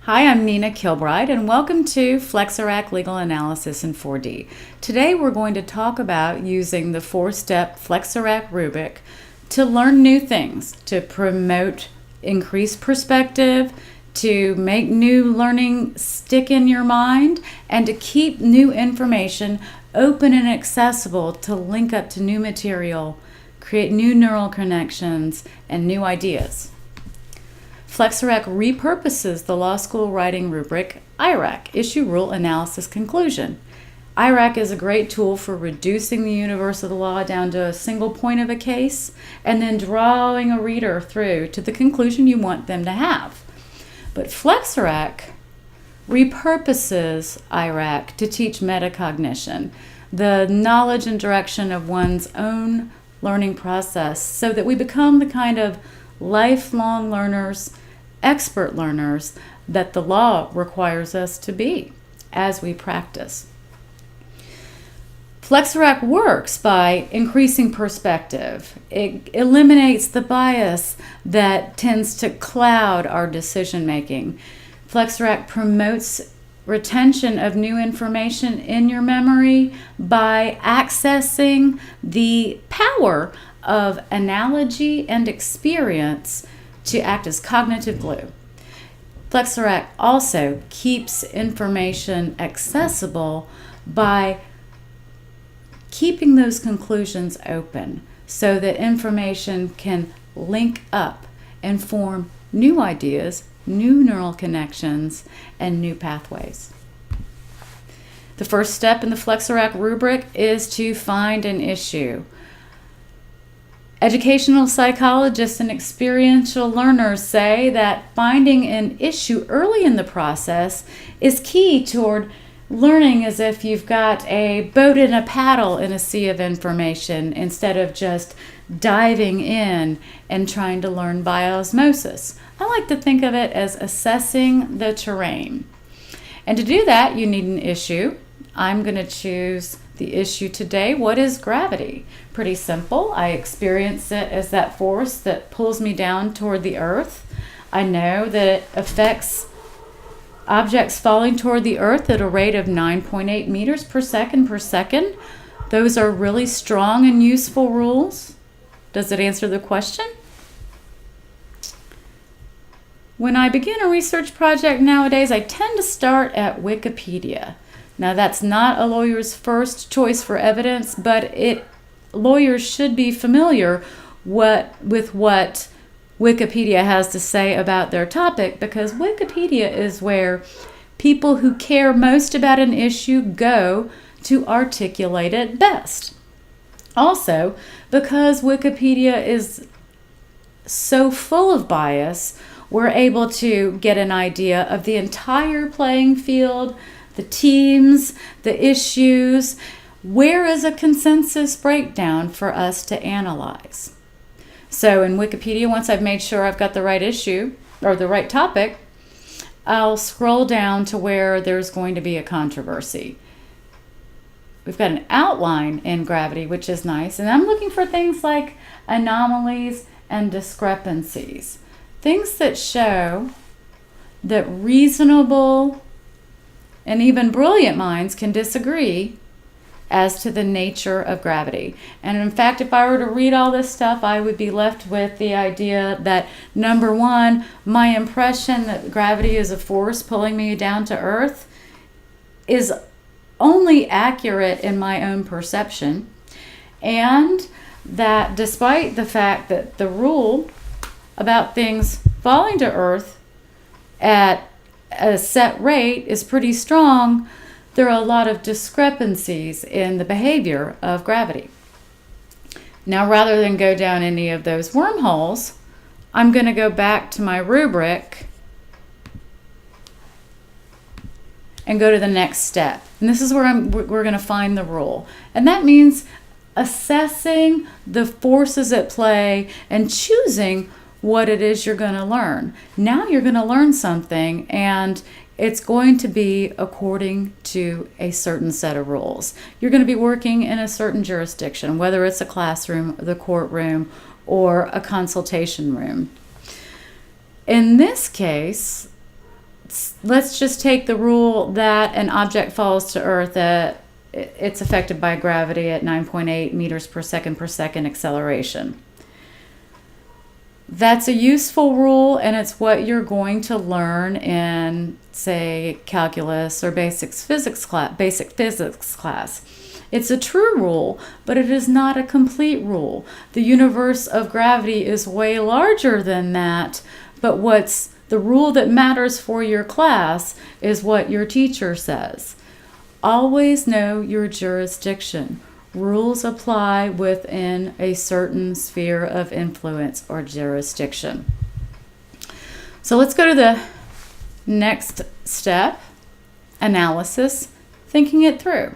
Hi, I'm Nina Kilbride, and welcome to Flex-IRAC Legal Analysis in 4D. Today we're going to talk about using the four-step Flex-IRAC rubric to learn new things, to promote increased perspective, to make new learning stick in your mind, and to keep new information open and accessible to link up to new material, create new neural connections, and new ideas. Flex-IRAC repurposes the law school writing rubric IRAC, Issue Rule Analysis Conclusion. IRAC is a great tool for reducing the universe of the law down to a single point of a case and then drawing a reader through to the conclusion you want them to have. But Flex-IRAC repurposes IRAC to teach metacognition, the knowledge and direction of one's own learning process, so that we become the kind of lifelong learners, expert learners that the law requires us to be as we practice. Flex-IRAC works by increasing perspective. It eliminates the bias that tends to cloud our decision making. Flex-IRAC promotes retention of new information in your memory by accessing the power of analogy and experience to act as cognitive glue. Flex-IRAC also keeps information accessible by keeping those conclusions open so that information can link up and form new ideas, new neural connections, and new pathways. The first step in the Flex-IRAC rubric is to find an issue. Educational psychologists and experiential learners say that finding an issue early in the process is key toward learning, as if you've got a boat and a paddle in a sea of information instead of just diving in and trying to learn by osmosis. I like to think of it as assessing the terrain. And to do that, you need an issue. I'm going to choose the issue today. What is gravity? Pretty simple. I experience it as that force that pulls me down toward the earth. I know that it affects objects falling toward the earth at a rate of 9.8 meters per second. Those are really strong and useful rules. Does it answer the question? When I begin a research project nowadays, I tend to start at Wikipedia. Now, that's not a lawyer's first choice for evidence, but lawyers should be familiar with what Wikipedia has to say about their topic, because Wikipedia is where people who care most about an issue go to articulate it best. Also, because Wikipedia is so full of bias, we're able to get an idea of the entire playing field, the teams, the issues. Where is a consensus breakdown for us to analyze? So in Wikipedia, once I've made sure I've got the right issue or the right topic, I'll scroll down to where there's going to be a controversy. We've got an outline in gravity, which is nice. And I'm looking for things like anomalies and discrepancies. Things that show that reasonable and even brilliant minds can disagree as to the nature of gravity. And in fact, if I were to read all this stuff, I would be left with the idea that, number one, my impression that gravity is a force pulling me down to Earth is only accurate in my own perception, and that despite the fact that the rule about things falling to Earth at a set rate is pretty strong, there are a lot of discrepancies in the behavior of gravity. Now, rather than go down any of those wormholes, I'm going to go back to my rubric and go to the next step. And this is where we're going to find the rule. And that means assessing the forces at play and choosing what it is you're going to learn. Now you're going to learn something, and it's going to be according to a certain set of rules. You're going to be working in a certain jurisdiction, whether it's a classroom, the courtroom, or a consultation room. In this case, let's just take the rule that an object falls to Earth at it's affected by gravity at 9.8 meters per second acceleration. That's a useful rule, and it's what you're going to learn in, say, calculus or basic physics class. It's a true rule, but it is not a complete rule. The universe of gravity is way larger than that, but the rule that matters for your class is what your teacher says. Always know your jurisdiction. Rules apply within a certain sphere of influence or jurisdiction. So let's go to the next step, analysis, thinking it through.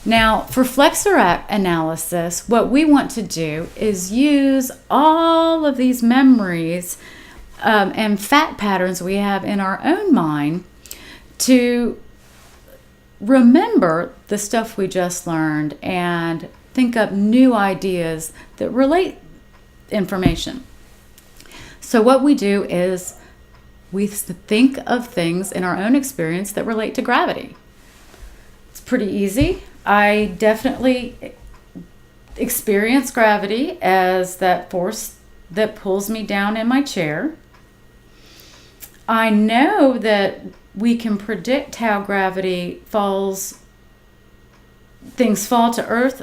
Now, for Flex-IRAC analysis, what we want to do is use all of these memories and fact patterns we have in our own mind to remember the stuff we just learned and think up new ideas that relate information. So what we do is we think of things in our own experience that relate to gravity. It's pretty easy. I definitely experience gravity as that force that pulls me down in my chair. I know that we can predict how gravity falls, things fall to Earth,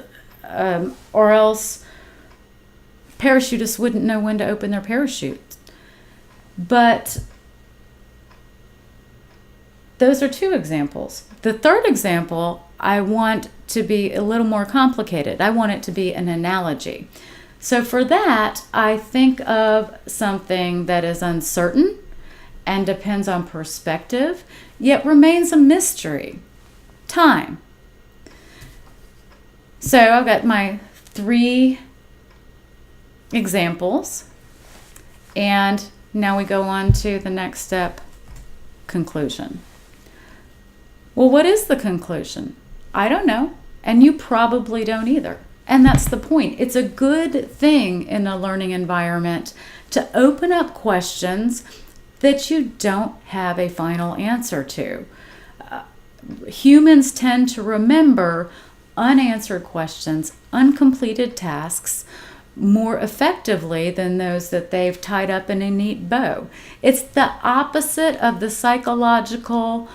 or else parachutists wouldn't know when to open their parachute. But those are two examples. The third example, I want to be a little more complicated. I want it to be an analogy. So for that, I think of something that is uncertain and depends on perspective, yet remains a mystery. Time. So I've got my 3 examples, and now we go on to the next step, conclusion. Well, what is the conclusion? I don't know, and you probably don't either. And that's the point. It's a good thing in a learning environment to open up questions that you don't have a final answer to. Humans tend to remember unanswered questions, uncompleted tasks, more effectively than those that they've tied up in a neat bow. It's the opposite of the psychological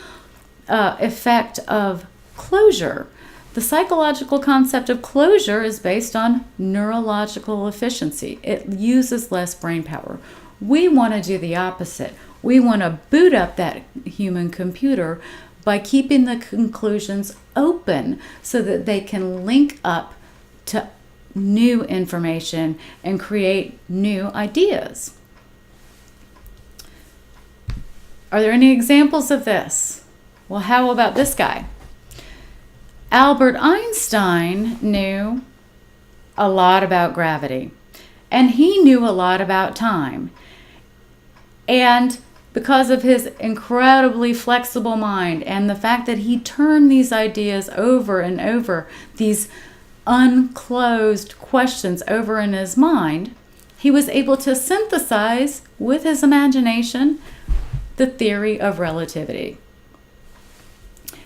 effect of closure. The psychological concept of closure is based on neurological efficiency. It uses less brain power. We want to do the opposite. We want to boot up that human computer by keeping the conclusions open so that they can link up to new information and create new ideas. Are there any examples of this? Well, how about this guy? Albert Einstein knew a lot about gravity, and he knew a lot about time. And because of his incredibly flexible mind and the fact that he turned these ideas over and over, these unclosed questions over in his mind, he was able to synthesize with his imagination the theory of relativity.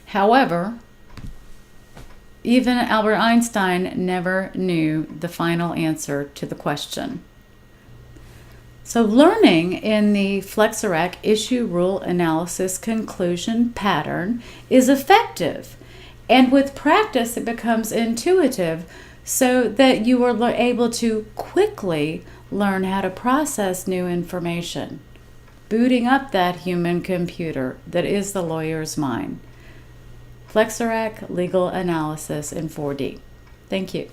However, even Albert Einstein never knew the final answer to the question. So learning in the Flex-IRAC issue rule analysis conclusion pattern is effective, and with practice it becomes intuitive so that you are able to quickly learn how to process new information, booting up that human computer that is the lawyer's mind. Flex-IRAC legal analysis in 4D. Thank you.